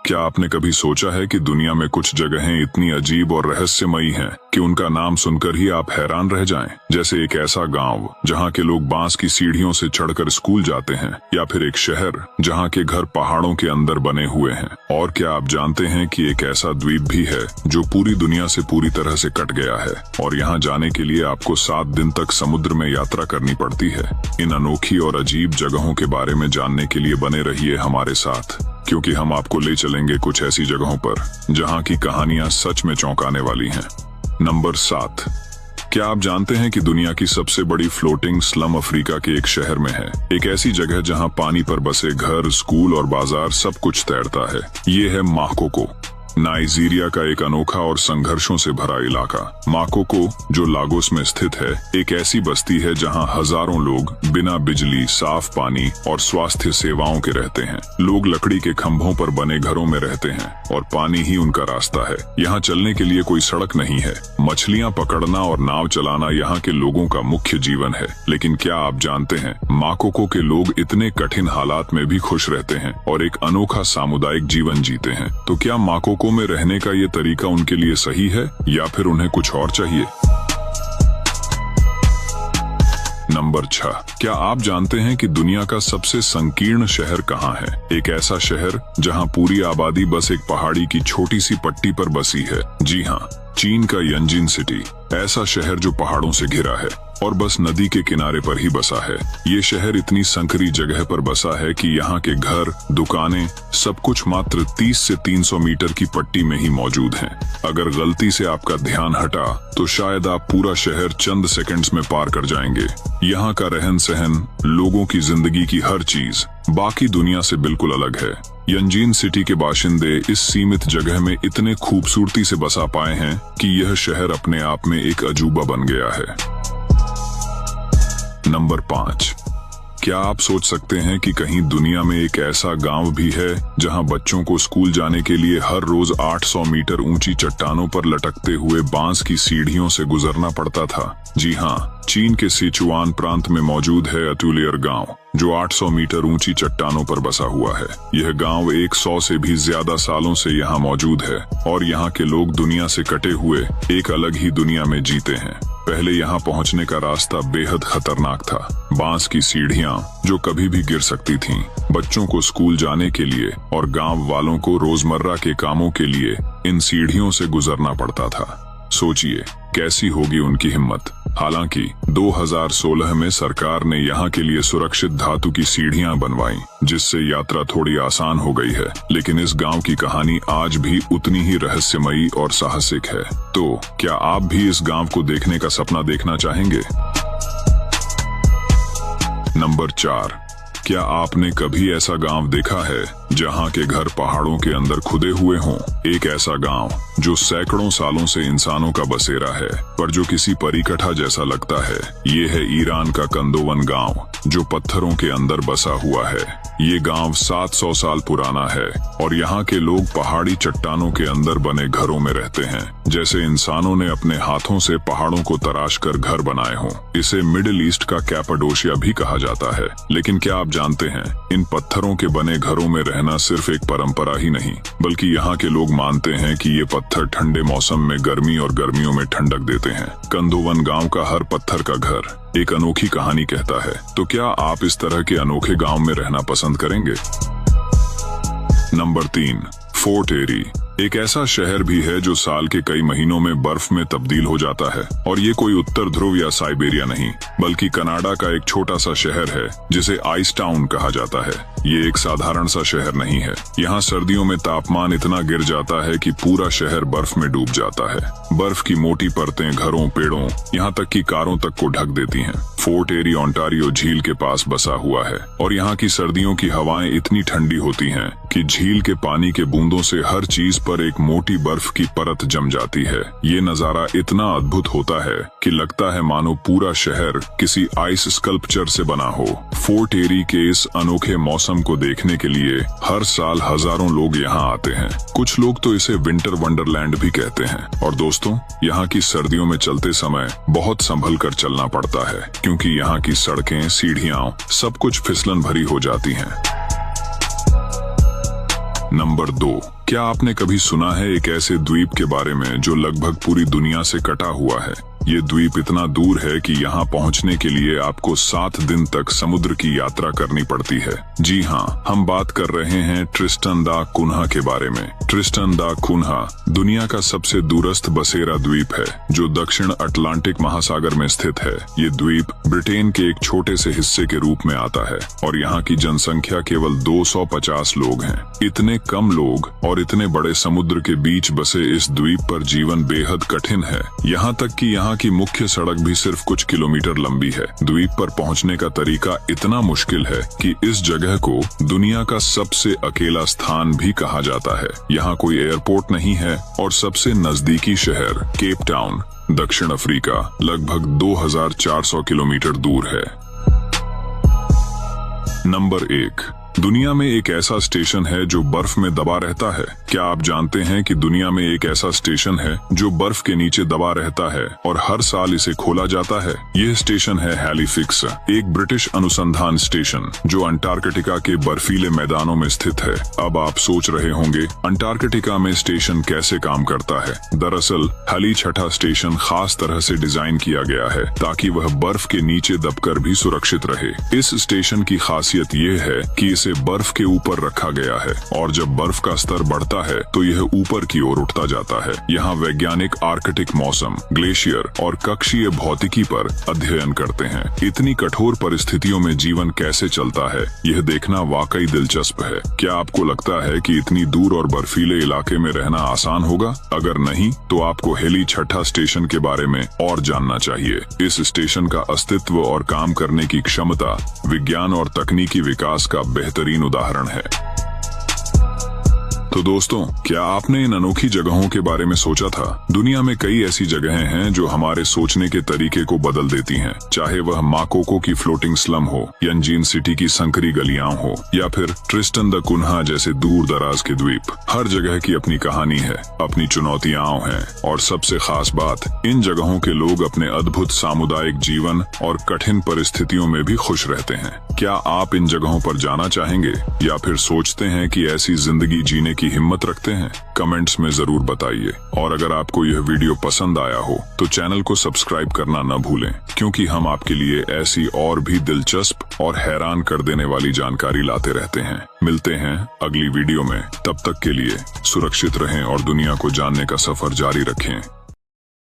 क्या आपने कभी सोचा है कि दुनिया में कुछ जगहें इतनी अजीब और रहस्यमयी हैं कि उनका नाम सुनकर ही आप हैरान रह जाएं? जैसे एक ऐसा गांव जहां के लोग बांस की सीढ़ियों से चढ़कर स्कूल जाते हैं, या फिर एक शहर जहां के घर पहाड़ों के अंदर बने हुए हैं। और क्या आप जानते हैं कि एक ऐसा द्वीप भी है जो पूरी दुनिया से पूरी तरह से कट गया है और यहाँ जाने के लिए आपको 7 दिन तक समुद्र में यात्रा करनी पड़ती है। इन अनोखी और अजीब जगहों के बारे में जानने के लिए बने रहिए हमारे साथ, क्योंकि हम आपको ले चलेंगे कुछ ऐसी जगहों पर जहां की कहानियां सच में चौंकाने वाली हैं। नंबर 7। क्या आप जानते हैं कि दुनिया की सबसे बड़ी फ्लोटिंग स्लम अफ्रीका के एक शहर में है? एक ऐसी जगह जहां पानी पर बसे घर, स्कूल और बाजार सब कुछ तैरता है। ये है माकोको, नाइजीरिया का एक अनोखा और संघर्षों से भरा इलाका। माकोको, जो लागोस में स्थित है, एक ऐसी बस्ती है जहां हजारों लोग बिना बिजली, साफ पानी और स्वास्थ्य सेवाओं के रहते हैं। लोग लकड़ी के खंभों पर बने घरों में रहते हैं और पानी ही उनका रास्ता है। यहाँ चलने के लिए कोई सड़क नहीं है। मछलियाँ पकड़ना और नाव चलाना यहाँ के लोगों का मुख्य जीवन है। लेकिन क्या आप जानते हैं, माकोको के लोग इतने कठिन हालात में भी खुश रहते हैं और एक अनोखा सामुदायिक जीवन जीते हैं। तो क्या माकोको में रहने का ये तरीका उनके लिए सही है या फिर उन्हें कुछ और चाहिए? नंबर 6। क्या आप जानते हैं कि दुनिया का सबसे संकीर्ण शहर कहाँ है? एक ऐसा शहर जहां पूरी आबादी बस एक पहाड़ी की छोटी सी पट्टी पर बसी है। जी हाँ, चीन का यंजिन सिटी, ऐसा शहर जो पहाड़ों से घिरा है और बस नदी के किनारे पर ही बसा है। ये शहर इतनी संकरी जगह पर बसा है कि यहाँ के घर, दुकानें, सब कुछ मात्र 30 से 300 मीटर की पट्टी में ही मौजूद हैं। अगर गलती से आपका ध्यान हटा तो शायद आप पूरा शहर चंद सेकंड्स में पार कर जाएंगे। यहाँ का रहन सहन, लोगों की जिंदगी की हर चीज बाकी दुनिया से बिल्कुल अलग है। यंजीन सिटी के बाशिंदे इस सीमित जगह में इतने खूबसूरती से बसा पाए हैं कि यह शहर अपने आप में एक अजूबा बन गया है। नंबर 5। क्या आप सोच सकते हैं कि कहीं दुनिया में एक ऐसा गांव भी है जहां बच्चों को स्कूल जाने के लिए हर रोज 800 मीटर ऊंची चट्टानों पर लटकते हुए बांस की सीढ़ियों से गुजरना पड़ता था? जी हाँ, चीन के सिचुआन प्रांत में मौजूद है अतुलियर गांव, जो 800 मीटर ऊंची चट्टानों पर बसा हुआ है। यह गांव 100 से भी ज्यादा सालों से यहाँ मौजूद है और यहाँ के लोग दुनिया से कटे हुए एक अलग ही दुनिया में जीते हैं। पहले यहाँ पहुँचने का रास्ता बेहद खतरनाक था। बांस की सीढ़ियाँ जो कभी भी गिर सकती थीं। बच्चों को स्कूल जाने के लिए और गांव वालों को रोजमर्रा के कामों के लिए इन सीढ़ियों से गुजरना पड़ता था। सोचिए कैसी होगी उनकी हिम्मत। हालांकि 2016 में सरकार ने यहाँ के लिए सुरक्षित धातु की सीढ़ियां बनवाई, जिससे यात्रा थोड़ी आसान हो गई है। लेकिन इस गांव की कहानी आज भी उतनी ही रहस्यमयी और साहसिक है। तो क्या आप भी इस गांव को देखने का सपना देखना चाहेंगे? नंबर 4। क्या आपने कभी ऐसा गांव देखा है जहां के घर पहाड़ों के अंदर खुदे हुए हों? एक ऐसा गांव जो सैकड़ों सालों से इंसानों का बसेरा है, पर जो किसी परिकठा जैसा लगता है। ये है ईरान का कंदोवन गांव, जो पत्थरों के अंदर बसा हुआ है। ये गांव 700 साल पुराना है और यहाँ के लोग पहाड़ी चट्टानों के अंदर बने घरों में रहते हैं, जैसे इंसानों ने अपने हाथों से पहाड़ों को तराश कर घर बनाए हों। इसे मिडिल ईस्ट का कैपाडोशिया भी कहा जाता है। लेकिन क्या आप जानते हैं, इन पत्थरों के बने घरों में रहना सिर्फ एक परंपरा ही नहीं, बल्कि यहाँ के लोग मानते हैं कि ये पत्थर ठंडे मौसम में गर्मी और गर्मियों में ठंडक देते हैं। कंदोवन गांव का हर पत्थर का घर एक अनोखी कहानी कहता है। तो क्या आप इस तरह के अनोखे गांव में रहना पसंद करेंगे? नंबर 3। फोर्ट एरी, एक ऐसा शहर भी है जो साल के कई महीनों में बर्फ में तब्दील हो जाता है। और ये कोई उत्तर ध्रुव या साइबेरिया नहीं, बल्कि कनाडा का एक छोटा सा शहर है जिसे आइस टाउन कहा जाता है। ये एक साधारण सा शहर नहीं है। यहाँ सर्दियों में तापमान इतना गिर जाता है कि पूरा शहर बर्फ में डूब जाता है। बर्फ की मोटी परतें घरों, पेड़ों, यहाँ तक कि कारों तक को ढक देती हैं। फोर्ट एरी ओंटारियो झील के पास बसा हुआ है और यहाँ की सर्दियों की हवाएं इतनी ठंडी होती हैं कि झील के पानी के बूंदों से हर चीज पर एक मोटी बर्फ की परत जम जाती है। ये नजारा इतना अद्भुत होता है कि लगता है मानो पूरा शहर किसी आइस स्कल्पचर से बना हो। फोर्ट एरी के इस अनोखे मौसम को देखने के लिए हर साल हजारों लोग यहाँ आते हैं। कुछ लोग तो इसे विंटर वंडरलैंड भी कहते हैं। और दोस्तों, यहाँ की सर्दियों में चलते समय बहुत संभल कर चलना पड़ता है, क्योंकि यहाँ की सड़कें, सीढ़ियां, सब कुछ फिसलन भरी हो जाती हैं। नंबर 2, क्या आपने कभी सुना है एक ऐसे द्वीप के बारे में जो लगभग पूरी दुनिया से कटा हुआ है? ये द्वीप इतना दूर है कि यहाँ पहुँचने के लिए आपको 7 दिन तक समुद्र की यात्रा करनी पड़ती है। जी हाँ, हम बात कर रहे हैं ट्रिस्टन दा कुन्हा के बारे में। ट्रिस्टन दा कुन्हा दुनिया का सबसे दूरस्थ बसेरा द्वीप है जो दक्षिण अटलांटिक महासागर में स्थित है। ये द्वीप ब्रिटेन के एक छोटे से हिस्से के रूप में आता है और यहाँ की जनसंख्या केवल 250 लोग हैं। इतने कम लोग और इतने बड़े समुद्र के बीच बसे इस द्वीप पर जीवन बेहद कठिन है। यहाँ तक कि यहाँ की मुख्य सड़क भी सिर्फ कुछ किलोमीटर लंबी है। द्वीप पर पहुँचने का तरीका इतना मुश्किल है कि इस जगह को दुनिया का सबसे अकेला स्थान भी कहा जाता है। यहाँ कोई एयरपोर्ट नहीं है और सबसे नजदीकी शहर केप टाउन दक्षिण अफ्रीका लगभग 2400 किलोमीटर दूर है। नंबर 1, दुनिया में एक ऐसा स्टेशन है जो बर्फ में दबा रहता है। क्या आप जानते हैं कि दुनिया में एक ऐसा स्टेशन है जो बर्फ के नीचे दबा रहता है और हर साल इसे खोला जाता है? यह स्टेशन है हैलीफिक्स, एक ब्रिटिश अनुसंधान स्टेशन जो अंटार्कटिका के बर्फीले मैदानों में स्थित है। अब आप सोच रहे होंगे अंटार्कटिका में स्टेशन कैसे काम करता है। दरअसल हैली छठा स्टेशन खास तरह से डिजाइन किया गया है ताकि वह बर्फ के नीचे दबकर भी सुरक्षित रहे। इस स्टेशन की खासियत ये है कि इसे बर्फ के ऊपर रखा गया है और जब बर्फ का स्तर बढ़ता है तो यह ऊपर की ओर उठता जाता है। यहाँ वैज्ञानिक आर्कटिक मौसम, ग्लेशियर और कक्षीय भौतिकी पर अध्ययन करते हैं। इतनी कठोर परिस्थितियों में जीवन कैसे चलता है, यह देखना वाकई दिलचस्प है। क्या आपको लगता है कि इतनी दूर और बर्फीले इलाके में रहना आसान होगा? अगर नहीं तो आपको हैली छठा स्टेशन के बारे में और जानना चाहिए। इस स्टेशन का अस्तित्व और काम करने की क्षमता विज्ञान और तकनीकी विकास का बेहतरीन उदाहरण है। तो दोस्तों, क्या आपने इन अनोखी जगहों के बारे में सोचा था? दुनिया में कई ऐसी जगहें हैं जो हमारे सोचने के तरीके को बदल देती हैं। चाहे वह माकोको की फ्लोटिंग स्लम हो, यंजीन सिटी की संकरी गलियां हो या फिर ट्रिस्टन दा कुन्हा जैसे दूर दराज के द्वीप। हर जगह की अपनी कहानी है, अपनी चुनौतियां हैं और सबसे खास बात, इन जगहों के लोग अपने अद्भुत सामुदायिक जीवन और कठिन परिस्थितियों में भी खुश रहते हैं। क्या आप इन जगहों पर जाना चाहेंगे या फिर सोचते हैं कि ऐसी जिंदगी जीने की हिम्मत रखते हैं? कमेंट्स में जरूर बताइए। और अगर आपको यह वीडियो पसंद आया हो तो चैनल को सब्सक्राइब करना न भूलें, क्योंकि हम आपके लिए ऐसी और भी दिलचस्प और हैरान कर देने वाली जानकारी लाते रहते हैं। मिलते हैं अगली वीडियो में, तब तक के लिए सुरक्षित रहें और दुनिया को जानने का सफर जारी रखें।